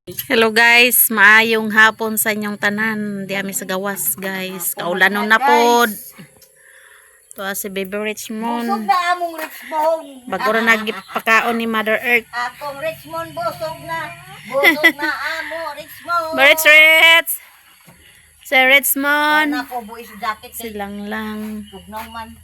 Hello guys, maayong hapon sa inyong tanan. Di ami sa gawas guys. Kaulanon na pod. To si Baby Richmond. Busog na among Richmond. Bago na nagpakaon ni Mother Earth. Akong Richmond busog na. Busog na amo Richmond. Barits Rits! Si Richmond. Ano ko buis jacket Silang lang. tugnaw man.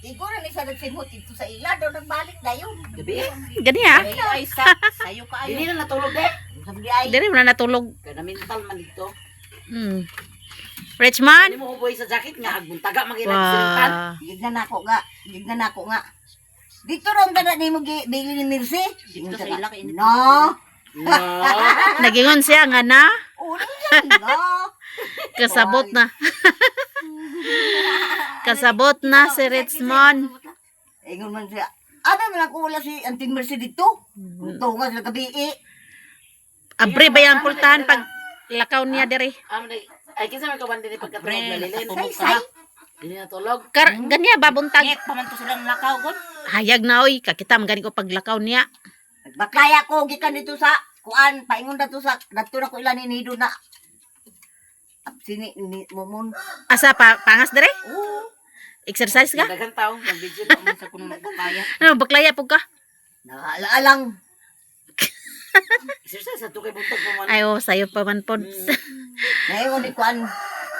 Igo na ni sa nagsimot dito sa ila do nagbalik dayon. Gabi. Gani ha? Ay sa sayo ka ayo. Dili na natulog Sabi ay. Dili mo na natulog. Kana mental man dito. Richmond? Mo buhay sa jacket nga agbuntaga Wow. maginagsilitan. Gignan nako nga. Dito ron dana nimo bili ni Mirsi. Dito sa ila kay no. Nagingon siya nga na. Uli no. Kasabot na. Kasabot na si Richmond. Ingon man siya. Ano man ako wala si Auntie Mercy dito? Ito nga sa gabi Abre ba yung pultahan pag lakaw niya diri? Ay, kinsa man kawan din pagkatulog na lilin. Say. Dili na tulog. Ganiya babuntag. Paman to silang lakaw kon. Hayag na oy, kakita magani ko paglakaw niya. Nagbakaya ko gikan dito sa kuan paingon dato sa dato na ko ila ni nido na. Sini ni momon. Asa pangas dire? Oo. Exercise ka? Daghang tawo mag-video na mo sa kuno nagpapaya. Ano, baklaya po ka? Naalaalang. Exercise sa tukay buntog pa man. Ay, sayo pa man po. Ngayon ni kuan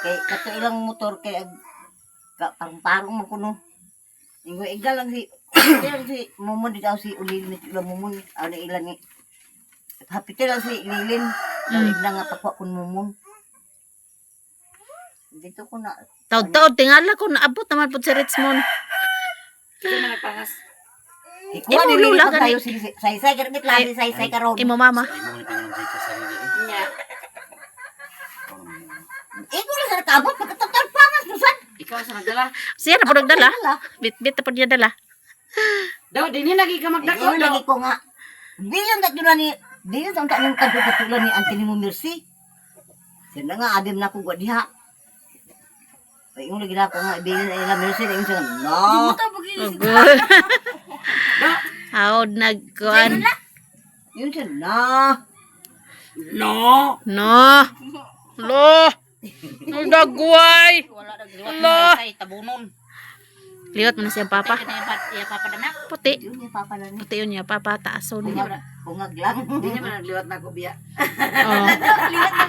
kay kato ilang motor kay parang-parang man kuno. Ingo igal lang si momon dito si ulilin ni ilang momon ano ilang ni. Hapit lang si Lilin. Ina nga pakwa kun momon. Dito ko na. Taod-taod, tingala ko, naabot naman po si Richmond. Kinsa man nagpangas. Ikuha Imo ni lula Lilin tayo si say-say ka rin klase say-say ka ron. Imo mama. Imo ni kanang sa sarili. Nya. Ikaw lang sa nakabot pagkatapos pangas no sad. Ikaw sa nagdala. Siya na po nagdala. Bit-bit na po niya dala. Daw dinhi lagi ka magdako Ikaw daw. lagi ko nga. Bilang na dula ni Dili sa tanong kadto katulad ni Auntie mo Mercy. Sila nga adim na ko gwa diha. Ay yung lagi na ako nga ibilin na ila Mercy na yung sa no. Ugol. Haod nagkuan. Yun siya na. No. No. Lo. Ang dagway. Wala nagliwat Allah. say tabunon. Liwat mo na siya papa. Iya papa na. Puti. Yun niya papa na ni. Puti yun niya papa. Taason niya. Bungag lang. Dinhi man nagliwat na ko biya. Oh.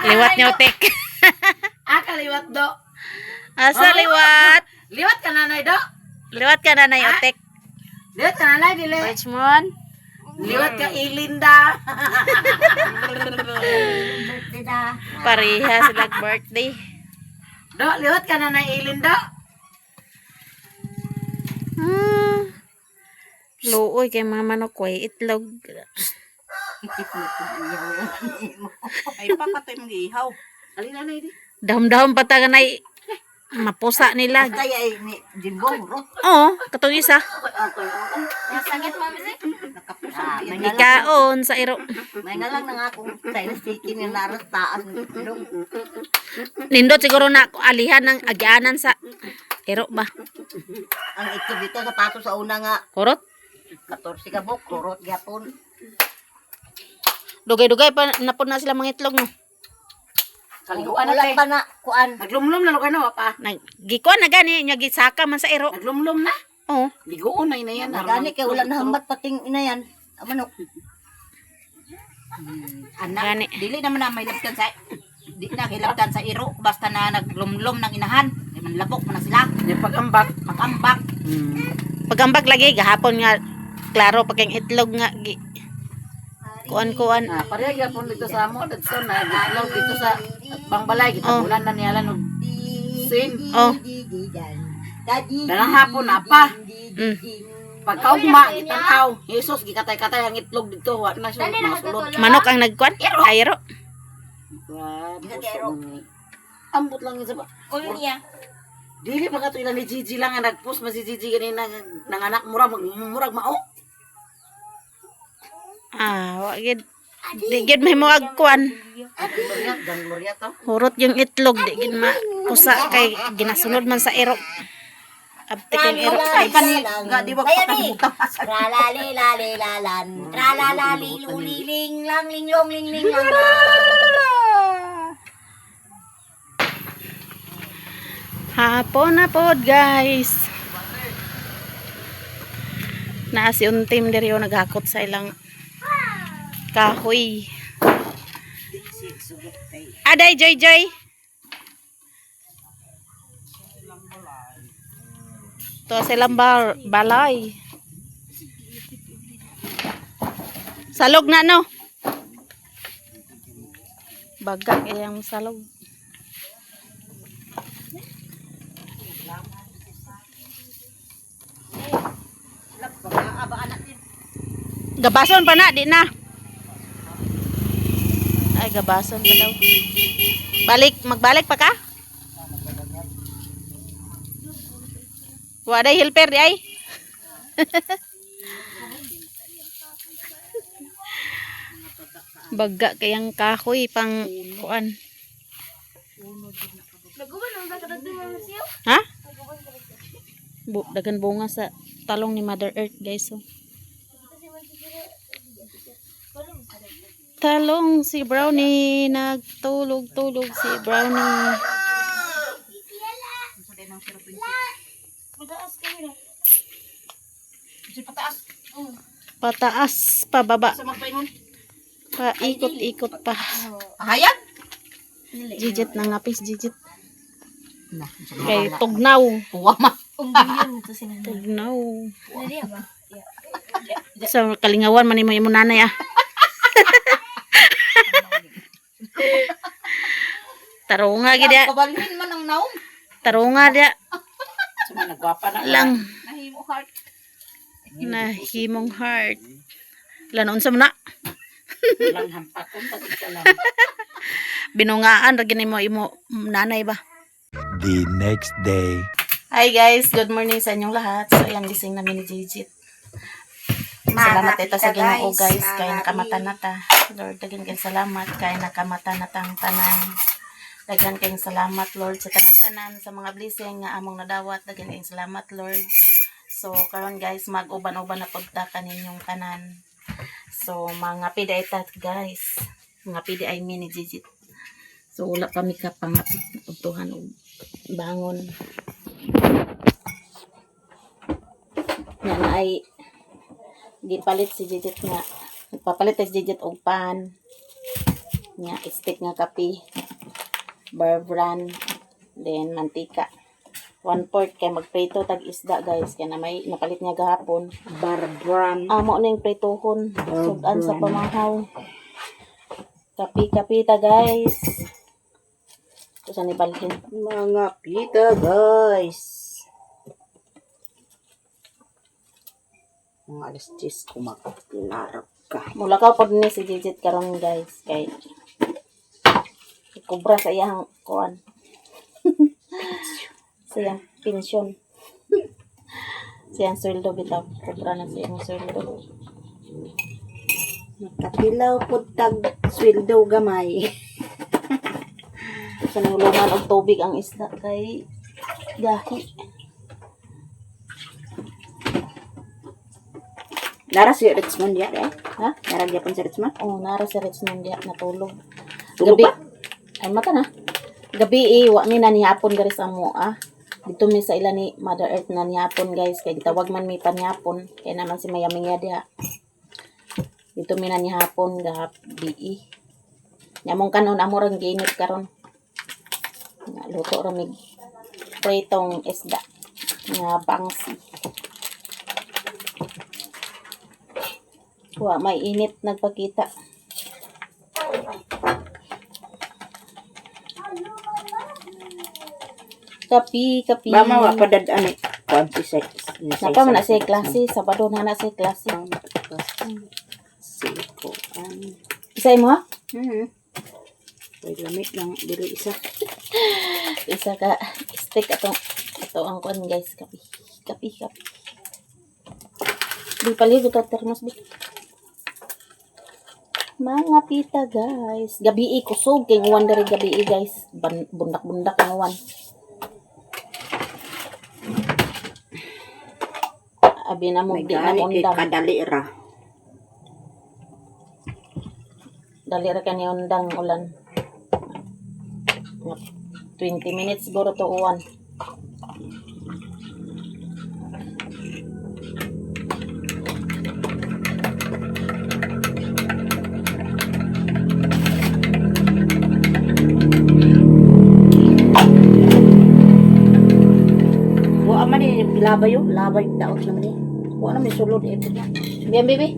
Liwat niya utik. Kaliwat do. Asa liwat? Liwat ka nanay do. Liwat ka na na utik. Liwat ka nanay dili. Richmond. Liwat ka Ilinda. Dida. Pareha sila birthday. Do, liwat ka nanay Ilinda. Luoy kay mga manok ko itlog. Ay pakatoy mong ihaw. Ali nanay di. Dahom-dahom patanganay mapusa nila. Kaya ni Jimbong ro. Oo, katong isa. Nasagit mo mi nakapusa. Ikaon sa iro. May na lang nang akong style sticky ni naras taas ng ilong. Nindot siguro na alihan ng agianan sa iro ba? Ang ito dito sa pato sa una nga Kurot? 14 ka bok, kurot gyapon. Dugay-dugay pa napon na sila mga itlog no. Kaliguan na Wala kay. ba na kuan? Naglumlum na no kay no pa. Gikuan na gani nya gisaka man sa iro. Naglumlum na. Oo. Ligoon na ina yan. Nagani kay wala na hambat pating ina yan. Amano? Anak, Gani. dili naman na may labtan sa di na kilabtan sa iro basta na naglumlum ng inahan. Di man labok man na sila. Di pagambak, pagambak. Pagambag lagi gahapon nga klaro pag ang itlog nga kuan-kuan. Ah, pareha gyapon dito sa amo dito na gilaw dito sa bangbalay kita bulan na niya lang sin. Oh. Dalang hapon na pa. Mm. Pagkaugma gitanaw, Jesus gikatay-katay ang itlog dito wa na siya masulod. Manok ang nagkuan? Ayro. Ambot lang yun sa ba? Ulo niya. Dili pa kato ilan ni Gigi lang nga nag-post ma si Gigi ganina ng anak murag mao. Wagid. Di gid may moag kuan. Gloria to. Hurot yung itlog di gid mapusa kay ginasunod man sa iro. Abtik ang iro. Ay, nga, di ba Kaya kakalimutan ka sa Tralalilalilalan. Tralalaliluliling lang linglong lingling lang lang. Hapon na pod guys. Naa si Untim diri naghakot sa ilang kahoy. Aday Joy Joy. To silang balay. Salog na no. Bagak yang salog. Gabason pa na, di na. Ay, gabason pa daw. Magbalik pa ka? Waday helper di ay. Baga kayang kahoy pang kuan. Ha? Dagan bunga sa talong ni Mother Earth, guys. So. Talong si Brownie, nagtulog-tulog si Brownie. Pataas, pababa. Sa magpaingon. Paikot-ikot pa. Hayag? Jijit na ngapis, jijit. Na, Kay tugnaw. Puwa ma. Tugnaw. Sa kalingawan, manimo imo nanay ah. Tarunga gid ya. Kabalhin man ang naong. Tarunga dia. Sa nagwapa na Lang nahimo heart. nahimong heart. Lanon sa muna. Lang hampakon pati ka lang. Binungaan ra gini mo imo nanay ba. The next day. Hi guys, good morning sa inyong lahat. So ayan gising namin ni Jijit. Salamat ito sa Ginoo guys kay nakamata na ta. Lord, daghan kay salamat kay nakamata na tang tanan. Daghan kay salamat Lord sa tanan-tanan sa mga blessing nga among nadawat. Daghan kay salamat Lord. So karon guys mag-uban-uban na pagta kaninyong tanan. So mga pidi ay tat guys. Mga pidi ay mini Jijit. So wala kami kapangapit ugtuhan og bangon. Yan ay gipalit si Jijit nga nagpapalit si Jijit og pan nga stick nga kape Bear Brand then mantika 1/4 kay magprito tag isda guys kay na may napalit nga gahapon Bear Brand. amo ning pritohon sudan sa pamahaw kape ta guys ito sa nibalhin Mga pita guys. Mga alas 10 kumakarap ka. mula ka pod ni si Jijit karon guys kay kubra sa iyang kuan sa iyang pensyon sa iyang sweldo bitaw kubra na sa iyang sweldo Nakapilaw po tag sweldo gamay. sa nuluman og tubig ang isda kay gahi Nara si Richmond ya eh? ha Nara gyapon si Richmond? oh nara sa Richmond ya natulog Tulog gabi ba? ay mata na gabi wa mi na nihapon garis amo dito mi sa ila ni Mother Earth na nihapon guys kay gitawag man mi panyapon kay naman si mayaming ya diha dito mi na nihapon gabi nyamong kanon amo rang giinit karon nga luto ra mig pritong isda nga bangsi wa may init nagpakita kapi Bama wa padad ani. Kuan si sex. napa man na sa klase sabado na na sa klase Si kuan. isay mo ha Wait, lamig lang dili isa. isa ka stick ato ang kuan guys kapi di paligo to termos bi mga pita guys gabi kusog kay nguwan diri gabi guys bundak-bundak ang nguwan Abi na mo, May di na gani mo kay undang. kadali ra. Dali ra ka ni undang ulan. 20 minutes siguro to uwan. Wa man ni labay yo, labay daot lang ni. Wa na may sulod ito na. Biyan, baby.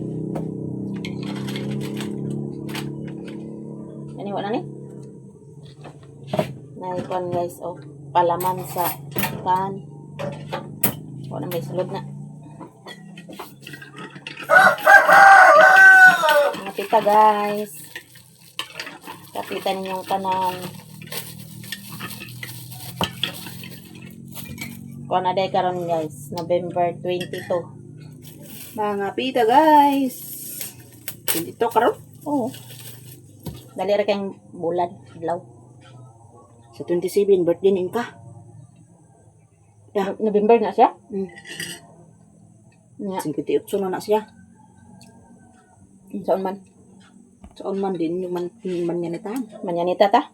Ano wala ni? Naikon guys, oh. Palaman sa pan. Wala may sulod na. Mga tita guys. Kapitan ninyong tanan. Kung na day karon guys, November 22. Mga pita guys. Dito karon. Oo. Dali ra kayong bulan, adlaw. Sa 27 birthday nin ka. November na siya? Hmm. Nga. 58 na siya. Saan man? Saan man din yung man niya nitahan. Manyanita ta?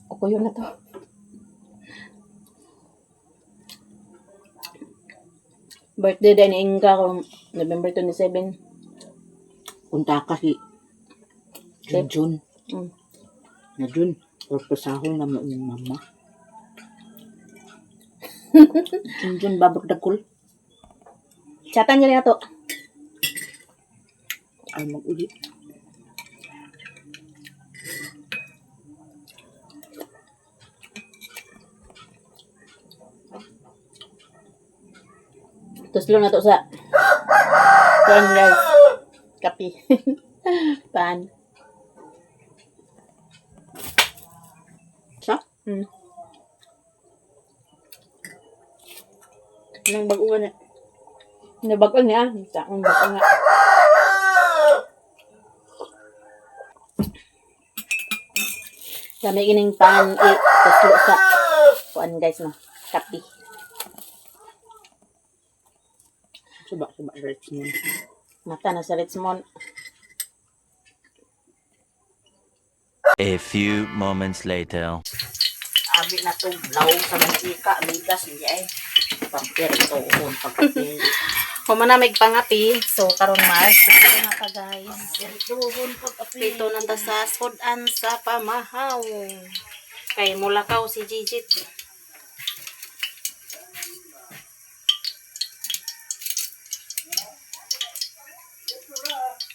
O kuyo na to. Birthday din ni Inga kung November 27. Punta ka si Jun. Mm. Na Jun. Pagpasahol na mo yung mama. Jun babagdagkol. Chatan niyo na to. Ay mag-ulit. Tuslo na to sa pan guys. Kapi. Pan. Sa? Hmm. Nang baguhan na. Nabagol niya. Sa ang bagol nga. Kami kining pan tuslo sa kuan guys no. Kapi. Suba rich mo. Mata na sa Richmond. A few moments later. Abi na to lawong sa mantika, migas niya eh. Pampir ito on pagpapili. Humanamig pangapi. So karon Mars. Ito na ka guys. Doon pagpapili. Dito na ta sa sudan sa pamahaw. Kay mulakaw si Gigit.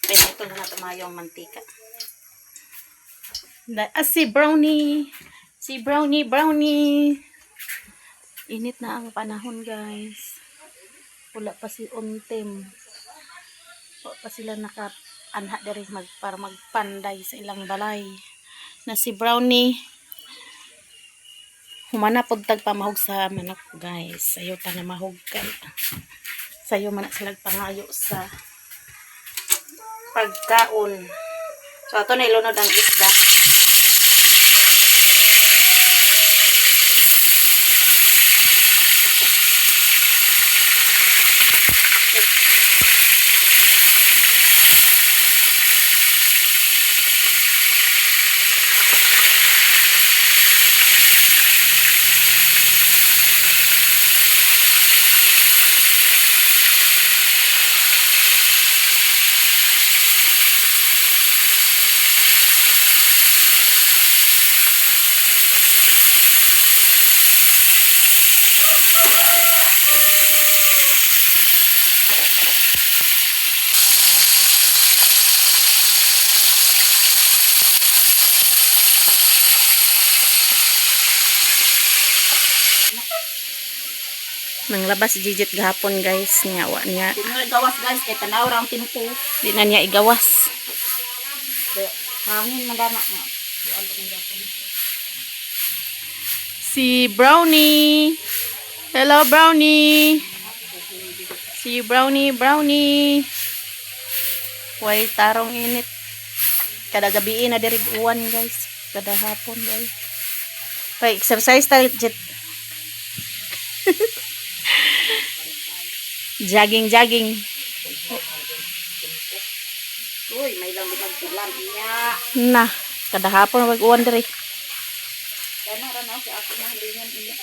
Kaya ito na tumayo ang mantika. Si Brownie. Si Brownie. Init na ang panahon guys. Wala pa si Untem. Wala pa sila naka-anha diri para magpanday sa ilang balay. Na si Brownie. Humana pod tagpamahog sa manok guys. Sayo pa na mahog kay. Sayo man sila pangayo sa pagkaon. So ato na ilunod ang isda. Nanglabas si Gigit gahapon guys. Nyawa niya. Di na gawas guys, kay tanaw ra ang tinuko. Di na niya igawas. Hangin mandana mo. Si Brownie. Hello Brownie. Si Brownie. Way tarong init. Kada gabi na diri uwan guys. Kada hapon guys. Pa exercise ta Gigit. Jogging. Uy, may lang bitang tulan niya. Na, kada hapon mag-uwan diri. Ano ra na si ako na hilingan niya.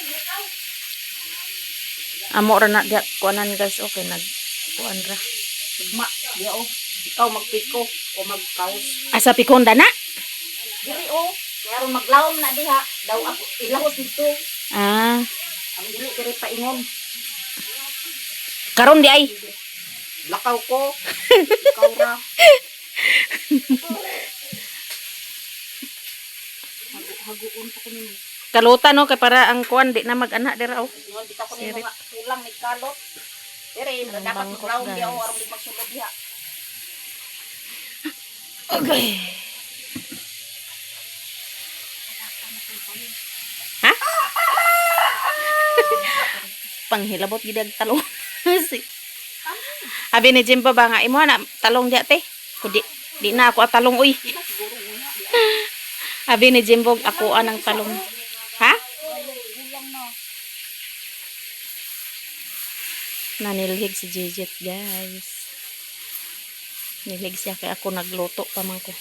Amo ra na diya kuanan guys, okay nag kuan ra. Ugma, di oh. Ikaw magpiko o magkaos. Asa pikonda na? Diri oh. Kaya ron maglawom na diha. Daw ako ilahos dito. Ah, Ang dili pa ingon. karon di ay. Lakaw ko. Ikaw ra. Haguon pa ko nimo. Kalutan no kay para ang kuan di na mag-ana dira oh. Ingon dito ko nimo Sirit. nga tulang ni kalot. Diri Ang dapat bangkot, maglawom di guys. oh aron di magsulod diha. Okay. Ha? Panghilabot gid ang talong. Abi ni Jimbo ba nga imo na talong diya te. Kudi di na ako talong uy. Abi ni Jimbo ako anang talong. Ha? Nanilhig si Jijit guys. Nilig siya kay ako nagluto pa man ko.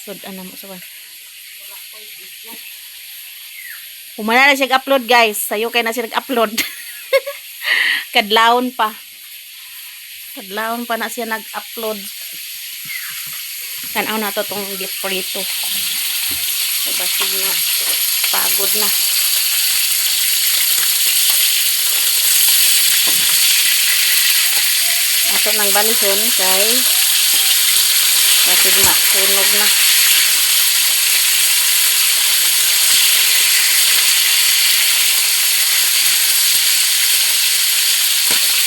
Sudan na mo sa kan. Umana na siya upload guys. Sayo kay na siya nag-upload. Kadlawon pa. Kadlawon pa na siya nag-upload. Tanaw na to tong beef prito. So basig na. Pagod na. Ato nang balison kay basig na. Sunog na.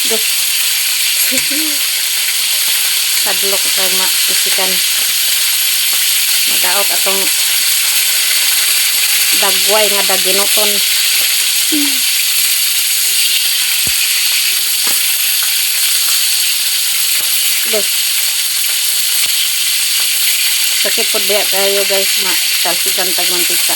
Dos. Kadlok tag maisikan. Madaot atong dagway nga daginoton. Dos. Sakit po diya kayo guys ma talsikan tag mantika.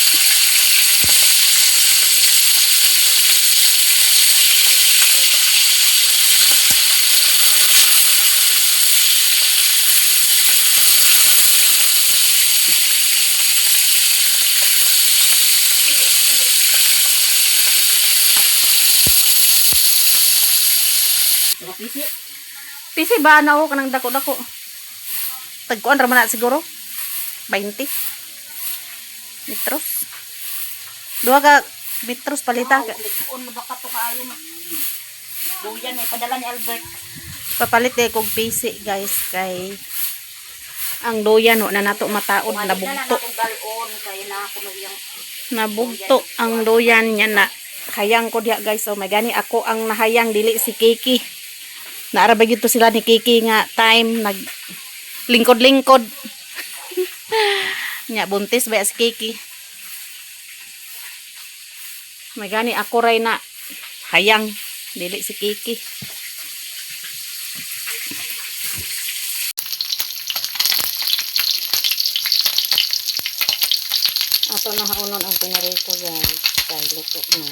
Pisi ba na ako kanang dako-dako? Tagkuan ra man na siguro. 20 metros. Duha ka metros palita ka. On mo baka to kaayo nga. Duyan eh padala ni Albert. Papalit kay kog pisi guys kay ang doyan no na nato mataod nabugto. Galon kay na ako nagiyang Nabugto ang doyan niya na hayang ko diha guys. Oh my gani ako ang nahayang dili si Kiki. Naarabay gyud to sila ni Kiki nga time nag lingkod-lingkod. Nya buntis ba si Kiki. May gani ako ray na hayang dili si Kiki. Ato na haunon ang pinarito guys. Kay luto na.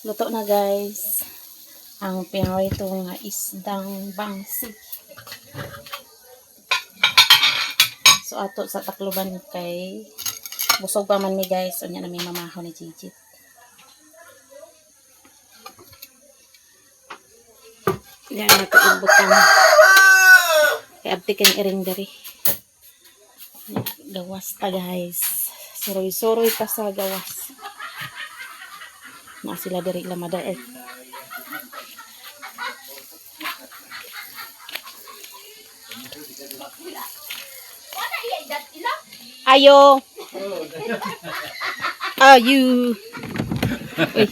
Luto na guys. Ang pinarito nga isdang bangsi. So ato sa takloban kay busog pa man mi guys. Unya na may mamahaw ni Gigi. Yan na ito ibutang. Kay abti kang iring dari. Gawas ta guys. Suroy-suroy pa sa gawas. Na sila dari lamada eh. Ayo. Ayu. Uy.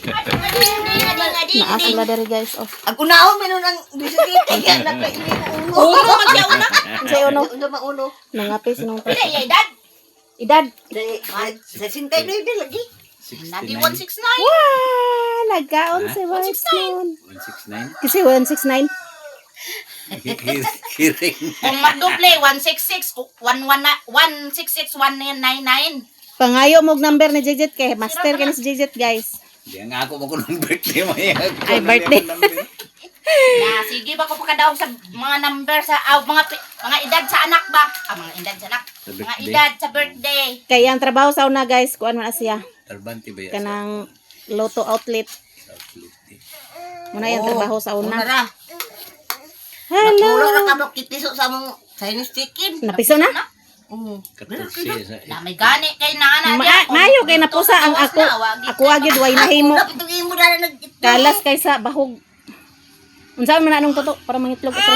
Naa sila dari guys. Oh. Ang unahon meron ang bisikleta kaya nakaili mo uno. uno magyaw na. Say uno. Uno mauno. Nangapi sinong Dili ya edad. edad. Sa 69 lagi. Nadi 69. 169. Wow, nagkaon Ha? si Weston. 169. Kasi 169. Hiring. Kung maduble 166 166 199. Pangayo mong number ni Jejit kay master ka ni si Jejit guys. Di nga ako mo ng birthday mo yan. Ay, birthday. Na sige ba ko pagkadaog sa mga number sa mga edad sa anak ba? Mga edad sa anak. Sa Mga birthday. edad sa birthday. Kay ang trabaho sa una guys, kuan man na siya Tarbante ba yan? kanang Lotto outlet. Muna yung Oo, trabaho sa una una. ra. Hello. Nakulo ra ka ba kitiso sa mong Chinese chicken? Napiso na? Oo. 14 sa Na may gani kay nana diya. Maayo kay napusa ang ako agid way nahimo. Kapit mo na nag-ito. Kalas kaysa bahog. Unsa man anong toto para mangitlog ito?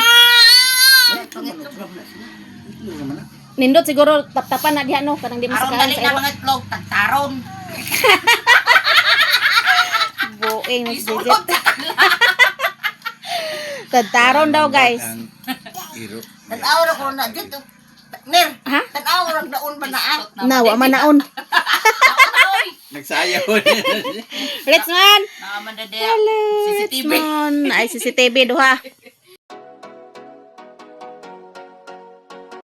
Nindot siguro tap-tapan na diha no kanang di Aron masakaon dali sa na iro. mga itlog tagtaron. Buing na si Isulod Jejit. sa kanila. Tadtaron daw guys. Ang iro. Tanaw ra ko na dito. Mer, Ha? tanaw ra daon pa na. Nawa manaon. Nagsayaw. Let's man. Naman na dia. Hello. CCTV. Ay CCTV duha.